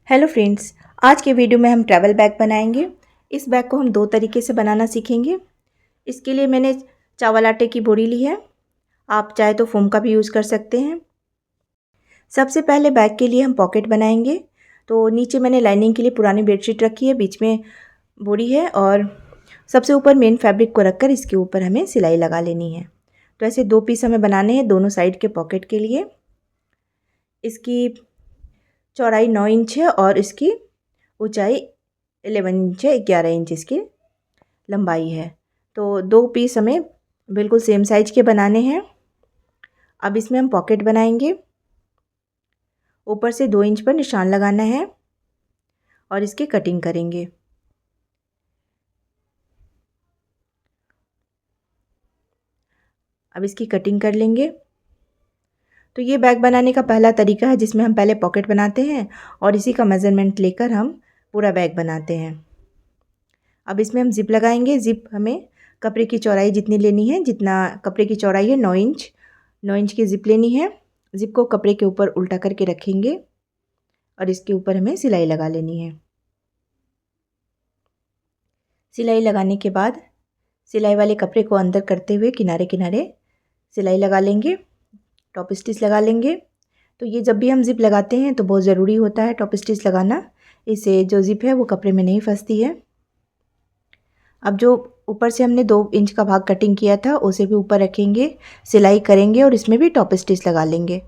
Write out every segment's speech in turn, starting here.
Hello friends, आज के video में हम ट्रैवल बैग बनाएंगे। इस बैग को हम दो तरीके से बनाना सीखेंगे। इसके लिए मैंने चावल आटे की बोरी ली है। आप चाहे तो फोम का भी यूज़ कर सकते हैं। सबसे पहले बैग के लिए हम पॉकेट बनाएंगे। तो नीचे मैंने लाइनिंग के लिए पुरानी बेडशीट रखी है, बीच में बोरी है और सबसे ऊपर मेन फैब्रिक को रखकर इसके ऊपर हमें सिलाई लगा लेनी है। तो ऐसे दो पीस हमें बनाने हैं दोनों साइड के पॉकेट के लिए। इसकी चौड़ाई 9 इंच है और इसकी ऊंचाई 11 इंच है, 11 इंच इसकी लंबाई है। तो दो पीस हमें बिल्कुल सेम साइज के बनाने हैं। अब इसमें हम पॉकेट बनाएंगे। ऊपर से 2 इंच पर निशान लगाना है और इसकी कटिंग करेंगे। अब इसकी कटिंग कर लेंगे। तो ये बैग बनाने का पहला तरीका है जिसमें हम पहले पॉकेट बनाते हैं और इसी का मेज़रमेंट लेकर हम पूरा बैग बनाते हैं। अब इसमें हम ज़िप लगाएंगे। ज़िप हमें कपड़े की चौड़ाई जितनी लेनी है, जितना कपड़े की चौड़ाई है 9 इंच, 9 इंच की ज़िप लेनी है। ज़िप को कपड़े के ऊपर उल्टा करके रखेंगे और इसके ऊपर हमें सिलाई लगा लेनी है। सिलाई लगाने के बाद सिलाई वाले कपड़े को अंदर करते हुए किनारे किनारे सिलाई लगा लेंगे, टॉप स्टिच लगा लेंगे। तो ये जब भी हम ज़िप लगाते हैं तो बहुत ज़रूरी होता है टॉप स्टिच लगाना। इससे जो ज़िप है वो कपड़े में नहीं फंसती है। अब जो ऊपर से हमने 2 इंच का भाग कटिंग किया था उसे भी ऊपर रखेंगे, सिलाई करेंगे और इसमें भी टॉप स्टिच लगा लेंगे।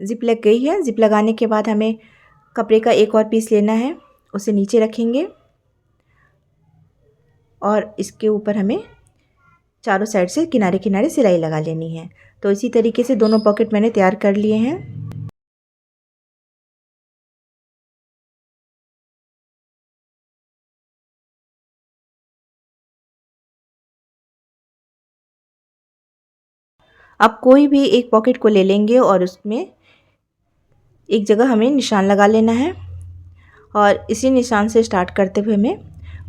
ज़िप लग गई है। ज़िप लगाने के बाद हमें कपड़े का एक और पीस लेना है, उसे नीचे रखेंगे और इसके ऊपर हमें चारों साइड से किनारे किनारे सिलाई लगा लेनी है। तो इसी तरीके से दोनों पॉकेट मैंने तैयार कर लिए हैं। अब कोई भी एक पॉकेट को ले लेंगे और उसमें एक जगह हमें निशान लगा लेना है और इसी निशान से स्टार्ट करते हुए हमें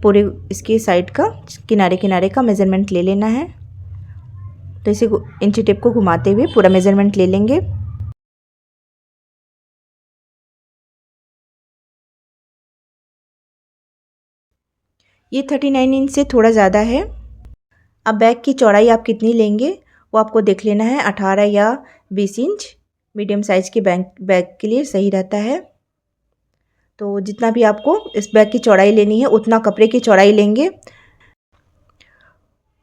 पूरे इसके साइड का किनारे किनारे का मेज़रमेंट ले लेना है। तो इसे इंची टेप को घुमाते हुए पूरा मेज़रमेंट ले लेंगे। ये 39 इंच से थोड़ा ज़्यादा है। अब बैग की चौड़ाई आप कितनी लेंगे वो आपको देख लेना है। 18 या 20 इंच मीडियम साइज़ के बैग के लिए सही रहता है। तो जितना भी आपको इस बैग की चौड़ाई लेनी है उतना कपड़े की चौड़ाई लेंगे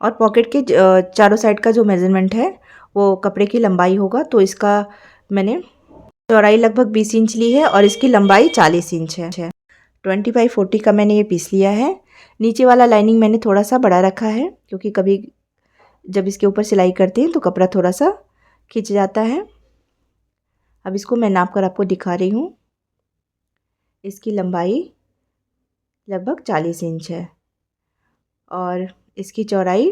और पॉकेट के चारों साइड का जो मेज़रमेंट है वो कपड़े की लंबाई होगा। तो इसका मैंने चौड़ाई लगभग 20 इंच ली है और इसकी लंबाई 40 इंच है। 25-40 का मैंने ये पीस लिया है। नीचे वाला लाइनिंग मैंने थोड़ा सा बड़ा रखा है क्योंकि कभी जब इसके ऊपर सिलाई करते हैं तो कपड़ा थोड़ा सा खिंच जाता है। अब इसको मैं नाप कर आपको दिखा रही हूँ। इसकी लंबाई लगभग 40 इंच है और इसकी चौड़ाई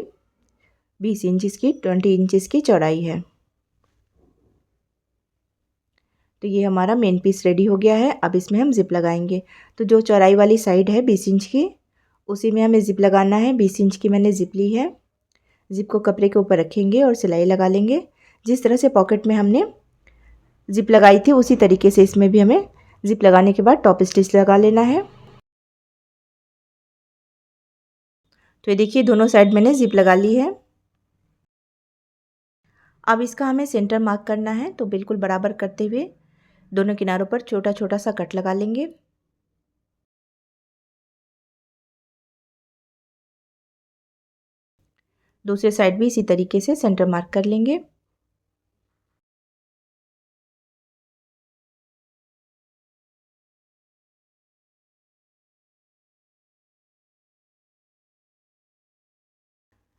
20 इंच, इसकी 20 इंच इसकी चौड़ाई है। तो ये हमारा मेन पीस रेडी हो गया है। अब इसमें हम ज़िप लगाएंगे। तो जो चौड़ाई वाली साइड है 20 इंच की, उसी में हमें ज़िप लगाना है। 20 इंच की मैंने ज़िप ली है। ज़िप को कपड़े के ऊपर रखेंगे और सिलाई लगा लेंगे। जिस तरह से पॉकेट में हमने ज़िप लगाई थी उसी तरीके से इसमें भी हमें ज़िप लगाने के बाद टॉप स्टिच लगा लेना है। तो ये देखिए दोनों साइड मैंने ज़िप लगा ली है। अब इसका हमें सेंटर मार्क करना है। तो बिल्कुल बराबर करते हुए दोनों किनारों पर छोटा छोटा सा कट लगा लेंगे। दूसरे साइड भी इसी तरीके से सेंटर मार्क कर लेंगे।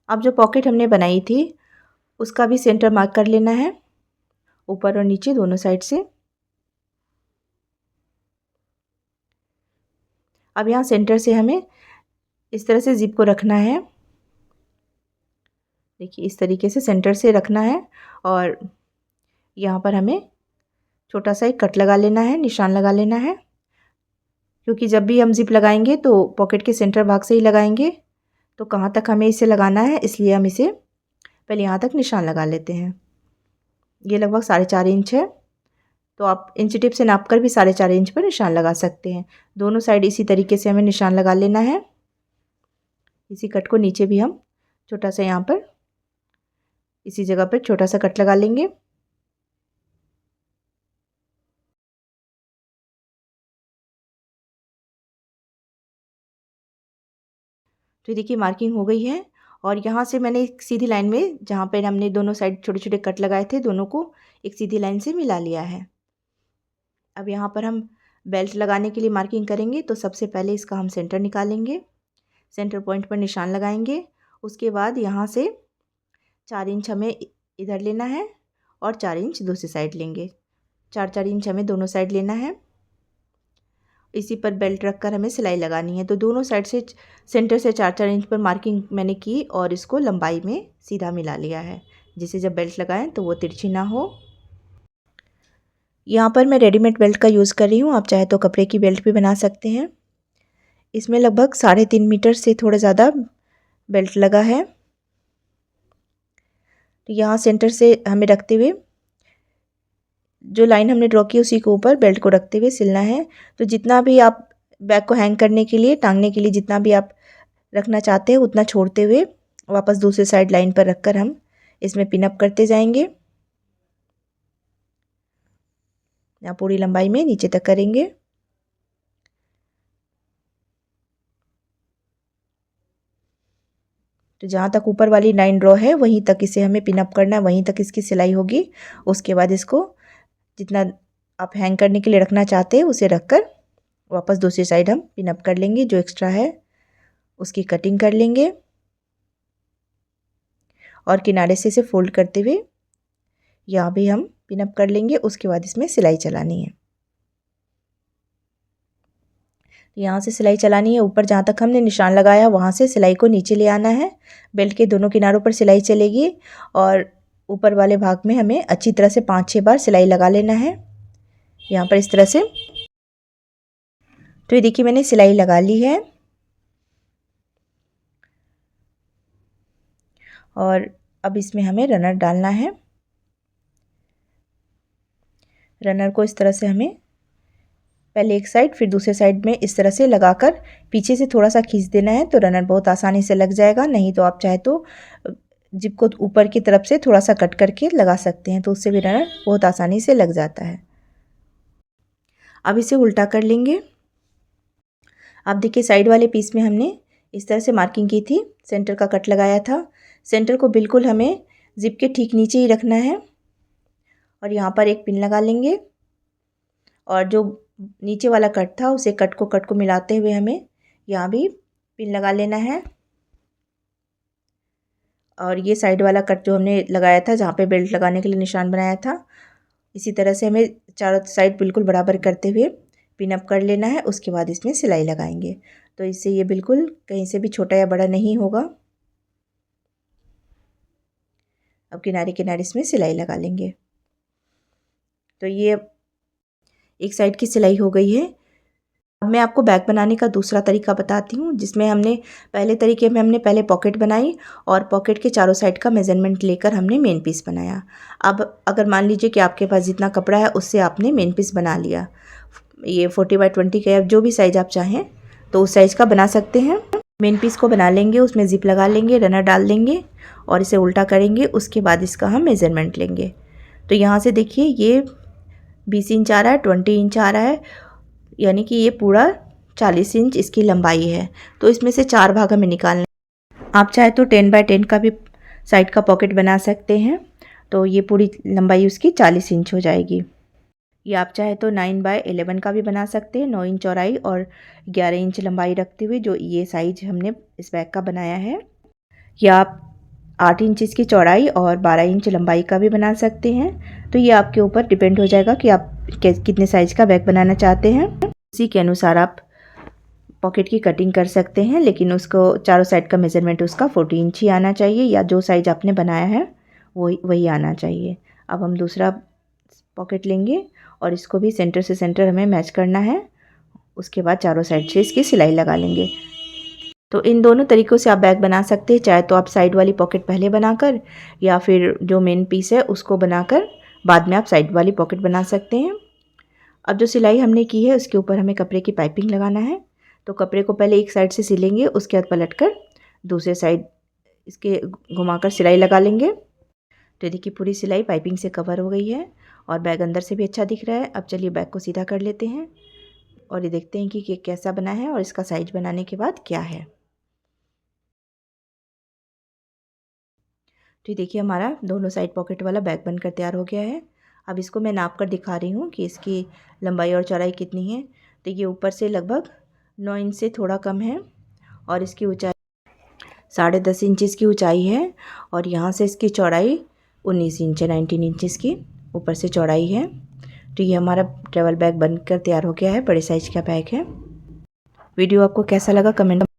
अब जो पॉकेट हमने बनाई थी उसका भी सेंटर मार्क कर लेना है, ऊपर और नीचे दोनों साइड से। अब यहाँ सेंटर से हमें इस तरह से ज़िप को रखना है। देखिए इस तरीके से सेंटर से रखना है और यहाँ पर हमें छोटा सा एक कट लगा लेना है, निशान लगा लेना है, क्योंकि जब भी हम ज़िप लगाएंगे तो पॉकेट के सेंटर भाग से ही लगाएंगे। तो कहाँ तक हमें इसे लगाना है, इसलिए हम इसे पहले यहाँ तक निशान लगा लेते हैं। ये लगभग 4.5 इंच है, तो आप इंची टेप से नाप कर भी 4.5 इंच पर निशान लगा सकते हैं। दोनों साइड इसी तरीके से हमें निशान लगा लेना है। इसी कट को नीचे भी हम छोटा सा यहाँ पर इसी जगह पर छोटा सा कट लगा लेंगे। तो देखिए मार्किंग हो गई है, और यहाँ से मैंने एक सीधी लाइन में, जहाँ पर हमने दोनों साइड छोटे छोटे कट लगाए थे, दोनों को एक सीधी लाइन से मिला लिया है। अब यहाँ पर हम बेल्ट लगाने के लिए मार्किंग करेंगे, तो सबसे पहले इसका हम सेंटर निकालेंगे, सेंटर पॉइंट पर निशान लगाएंगे। उसके बाद यहाँ से 4 इंच हमें इधर लेना है और 4 इंच दूसरी साइड लेंगे। 4-4 इंच हमें दोनों साइड लेना है। इसी पर बेल्ट रखकर हमें सिलाई लगानी है। तो दोनों साइड से सेंटर से 4-4 इंच पर मार्किंग मैंने की और इसको लंबाई में सीधा मिला लिया है, जिससे जब बेल्ट लगाएं तो वो तिरछी ना हो। यहाँ पर मैं रेडीमेड बेल्ट का यूज़ कर रही हूँ, आप चाहे तो कपड़े की बेल्ट भी बना सकते हैं। इसमें लगभग 3.5 मीटर से थोड़ा ज़्यादा बेल्ट लगा है। तो यहाँ सेंटर से हमें रखते हुए, जो लाइन हमने ड्रॉ की उसी के ऊपर बेल्ट को रखते हुए सिलना है। तो जितना भी आप बैग को हैंग करने के लिए, टांगने के लिए जितना भी आप रखना चाहते हैं उतना छोड़ते हुए वापस दूसरे साइड लाइन पर रखकर हम इसमें पिन अप करते जाएंगे। यहाँ पूरी लंबाई में नीचे तक करेंगे। तो जहाँ तक ऊपर वाली लाइन ड्रॉ है वहीं तक इसे हमें पिन अप करना है, वहीं तक इसकी सिलाई होगी। उसके बाद इसको जितना आप हैंग करने के लिए रखना चाहते हैं उसे रखकर वापस दूसरी साइड हम पिन अप कर लेंगे। जो एक्स्ट्रा है उसकी कटिंग कर लेंगे और किनारे से इसे फोल्ड करते हुए यहाँ भी हम पिन अप कर लेंगे। उसके बाद इसमें सिलाई चलानी है। यहाँ से सिलाई चलानी है, ऊपर जहाँ तक हमने निशान लगाया वहाँ से सिलाई को नीचे ले आना है। बेल्ट के दोनों किनारों पर सिलाई चलेगी और ऊपर वाले भाग में हमें अच्छी तरह से 5-6 बार सिलाई लगा लेना है, यहाँ पर इस तरह से। तो ये देखिए मैंने सिलाई लगा ली है और अब इसमें हमें रनर डालना है। रनर को इस तरह से हमें पहले एक साइड फिर दूसरे साइड में इस तरह से लगाकर पीछे से थोड़ा सा खींच देना है, तो रनर बहुत आसानी से लग जाएगा। नहीं तो आप चाहे तो जिप को ऊपर की तरफ से थोड़ा सा कट करके लगा सकते हैं, तो उससे भी रनर बहुत आसानी से लग जाता है। अब इसे उल्टा कर लेंगे। आप देखिए साइड वाले पीस में हमने इस तरह से मार्किंग की थी, सेंटर का कट लगाया था। सेंटर को बिल्कुल हमें जिप के ठीक नीचे ही रखना है और यहाँ पर एक पिन लगा लेंगे और जो नीचे वाला कट था उसे कट को मिलाते हुए हमें यहाँ भी पिन लगा लेना है। और ये साइड वाला कट जो हमने लगाया था जहाँ पे बेल्ट लगाने के लिए निशान बनाया था, इसी तरह से हमें चारों साइड बिल्कुल बराबर करते हुए पिन अप कर लेना है। उसके बाद इसमें सिलाई लगाएंगे, तो इससे ये बिल्कुल कहीं से भी छोटा या बड़ा नहीं होगा। अब किनारे किनारे इसमें सिलाई लगा लेंगे। तो ये एक साइड की सिलाई हो गई है। अब मैं आपको बैग बनाने का दूसरा तरीका बताती हूँ, जिसमें हमने पहले तरीके में हमने पहले पॉकेट बनाई और पॉकेट के चारों साइड का मेज़रमेंट लेकर हमने मेन पीस बनाया। अब अगर मान लीजिए कि आपके पास जितना कपड़ा है उससे आपने मेन पीस बना लिया, ये 40x20 का या जो भी साइज़ आप चाहें तो उस साइज़ का बना सकते हैं। मेन पीस को बना लेंगे, उसमें ज़िप लगा लेंगे, रनर डाल देंगे और इसे उल्टा करेंगे। उसके बाद इसका हम मेज़रमेंट लेंगे। तो यहाँ से देखिए ये 20 इंच आ रहा है, 20 इंच आ रहा है, यानी कि ये पूरा 40 इंच इसकी लंबाई है। तो इसमें से 4 भाग हमें निकालने। आप चाहे तो 10x10 का भी साइड का पॉकेट बना सकते हैं, तो ये पूरी लंबाई उसकी 40 इंच हो जाएगी। या आप चाहे तो 9x11 का भी बना सकते हैं, 9 इंच चौड़ाई और 11 इंच लंबाई रखते हुए, जो ये साइज हमने इस बैग का बनाया है। या आप 8 इंच इसकी चौड़ाई और 12 इंच लंबाई का भी बना सकते हैं। तो ये आपके ऊपर डिपेंड हो जाएगा कि आप कितने साइज़ का बैग बनाना चाहते हैं। उसी के अनुसार आप पॉकेट की कटिंग कर सकते हैं, लेकिन उसको चारों साइड का मेज़रमेंट उसका 40 इंच ही आना चाहिए, या जो साइज़ आपने बनाया है वही आना चाहिए। अब हम दूसरा पॉकेट लेंगे और इसको भी सेंटर से सेंटर हमें मैच करना है। उसके बाद चारों साइड से इसकी सिलाई लगा लेंगे। तो इन दोनों तरीक़ों से आप बैग बना सकते हैं, चाहे तो आप साइड वाली पॉकेट पहले बनाकर या फिर जो मेन पीस है उसको बनाकर बाद में आप साइड वाली पॉकेट बना सकते हैं। अब जो सिलाई हमने की है उसके ऊपर हमें कपड़े की पाइपिंग लगाना है। तो कपड़े को पहले एक साइड से सिलेंगे, उसके बाद पलटकर दूसरे साइड इसके घुमाकर सिलाई लगा लेंगे। तो देखिए पूरी सिलाई पाइपिंग से कवर हो गई है और बैग अंदर से भी अच्छा दिख रहा है। अब चलिए बैग को सीधा कर लेते हैं और ये देखते हैं कि ये कैसा बना है और इसका साइज बनाने के बाद क्या है। तो ये देखिए हमारा दोनों साइड पॉकेट वाला बैग बनकर तैयार हो गया है। अब इसको मैं नाप कर दिखा रही हूँ कि इसकी लंबाई और चौड़ाई कितनी है। तो ये ऊपर से लगभग 9 इंच से थोड़ा कम है और इसकी ऊंचाई 10.5 इंच की ऊंचाई है और यहाँ से इसकी चौड़ाई 19 इंच है, 19 इंच की ऊपर से चौड़ाई है। तो ये हमारा ट्रैवल बैग बनकर तैयार हो गया है, बड़े साइज का बैग है। वीडियो आपको कैसा लगा कमेंट